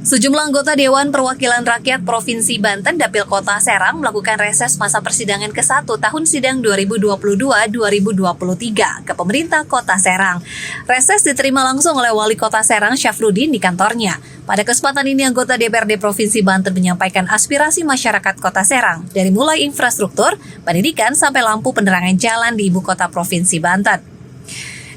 Sejumlah anggota Dewan Perwakilan Rakyat Provinsi Banten Dapil Kota Serang melakukan reses masa persidangan ke-1 tahun sidang 2022-2023 ke pemerintah Kota Serang. Reses diterima langsung oleh Wali Kota Serang Syafruddin di kantornya. Pada kesempatan ini anggota DPRD Provinsi Banten menyampaikan aspirasi masyarakat Kota Serang dari mulai infrastruktur, pendidikan sampai lampu penerangan jalan di ibu kota Provinsi Banten.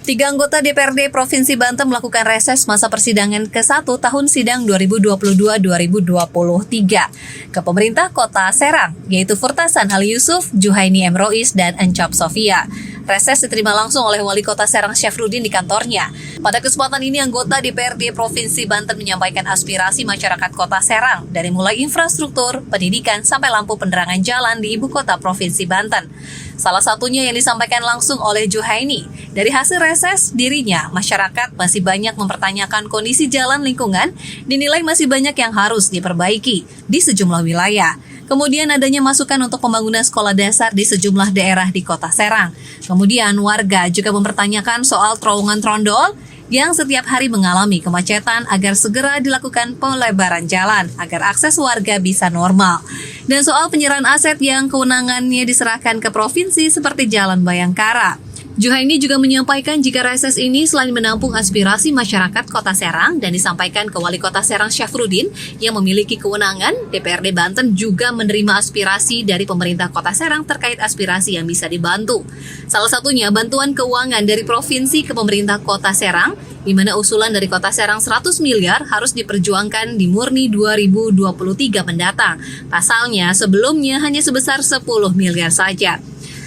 3 anggota DPRD Provinsi Banten melakukan reses masa persidangan ke-1 tahun sidang 2022-2023 ke pemerintah Kota Serang, yaitu Furtasan Ali Yusuf, Juhaini M. Rois, dan Encop Sofia. Reses diterima langsung oleh Wali Kota Serang Syafruddin di kantornya. Pada kesempatan ini, anggota DPRD Provinsi Banten menyampaikan aspirasi masyarakat Kota Serang dari mulai infrastruktur, pendidikan, sampai lampu penerangan jalan di ibu kota Provinsi Banten. Salah satunya yang disampaikan langsung oleh Juhaini. Dari hasil reses, dirinya, masyarakat masih banyak mempertanyakan kondisi jalan lingkungan, dinilai masih banyak yang harus diperbaiki di sejumlah wilayah. Kemudian adanya masukan untuk pembangunan sekolah dasar di sejumlah daerah di Kota Serang. Kemudian warga juga mempertanyakan soal terowongan trondol yang setiap hari mengalami kemacetan agar segera dilakukan pelebaran jalan agar akses warga bisa normal. Dan soal penyerahan aset yang kewenangannya diserahkan ke provinsi seperti Jalan Bayangkara. Juhaini juga menyampaikan jika reses ini selain menampung aspirasi masyarakat Kota Serang dan disampaikan ke Wali Kota Serang Syafruddin yang memiliki kewenangan, DPRD Banten juga menerima aspirasi dari pemerintah Kota Serang terkait aspirasi yang bisa dibantu. Salah satunya bantuan keuangan dari provinsi ke pemerintah Kota Serang, di mana usulan dari Kota Serang 100 miliar harus diperjuangkan di Murni 2023 mendatang. Pasalnya sebelumnya hanya sebesar 10 miliar saja.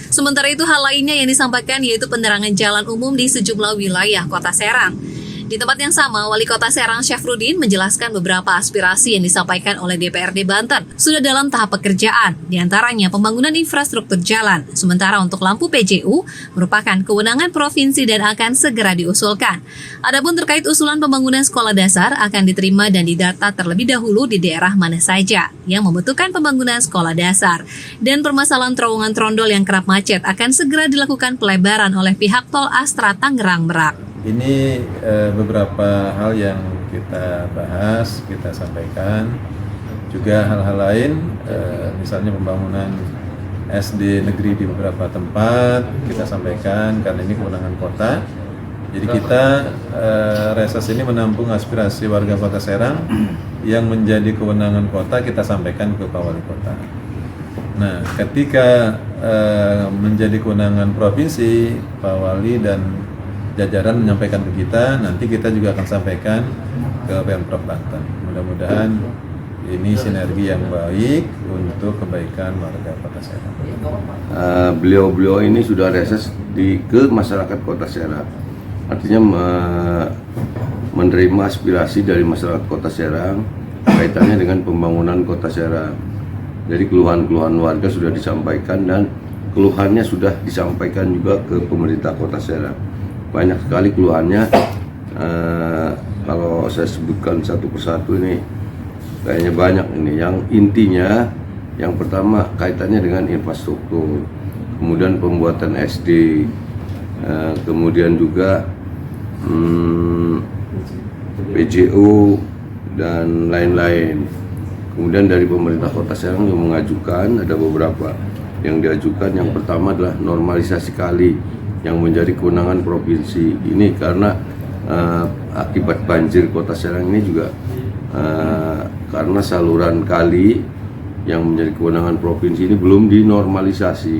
Sementara itu hal lainnya yang disampaikan yaitu penerangan jalan umum di sejumlah wilayah Kota Serang. Di tempat yang sama, Wali Kota Serang Syafruddin menjelaskan beberapa aspirasi yang disampaikan oleh DPRD Banten sudah dalam tahap pekerjaan, diantaranya pembangunan infrastruktur jalan. Sementara untuk lampu PJU merupakan kewenangan provinsi dan akan segera diusulkan. Adapun terkait usulan pembangunan sekolah dasar akan diterima dan didata terlebih dahulu di daerah mana saja yang membutuhkan pembangunan sekolah dasar. Dan permasalahan terowongan trondol yang kerap macet akan segera dilakukan pelebaran oleh pihak Tol Astra Tangerang Merak. Ini beberapa hal yang kita bahas, kita sampaikan. Juga hal-hal lain, misalnya pembangunan SD negeri di beberapa tempat, kita sampaikan karena ini kewenangan kota. Jadi kita reses ini menampung aspirasi warga Kota Serang yang menjadi kewenangan kota, kita sampaikan ke Pak Wali Kota. Nah, ketika menjadi kewenangan provinsi, Pak Wali dan jajaran menyampaikan ke kita, nanti kita juga akan sampaikan ke Pemprov Banten. Mudah-mudahan ini sinergi yang baik untuk kebaikan warga Kota Serang. Beliau-beliau ini sudah reses ke masyarakat Kota Serang. Artinya menerima aspirasi dari masyarakat Kota Serang kaitannya dengan pembangunan Kota Serang. Jadi keluhan-keluhan warga sudah disampaikan dan keluhannya sudah disampaikan juga ke pemerintah Kota Serang. Banyak sekali keluhannya, kalau saya sebutkan satu persatu ini kayaknya banyak ini. Yang intinya, yang pertama kaitannya dengan infrastruktur, kemudian pembuatan SD, kemudian juga PJU dan lain-lain. Kemudian dari pemerintah Kota Serang yang mengajukan, ada beberapa yang diajukan. Yang pertama adalah normalisasi kali yang menjadi kewenangan provinsi ini karena akibat banjir Kota Serang ini juga karena saluran kali yang menjadi kewenangan provinsi ini belum dinormalisasi.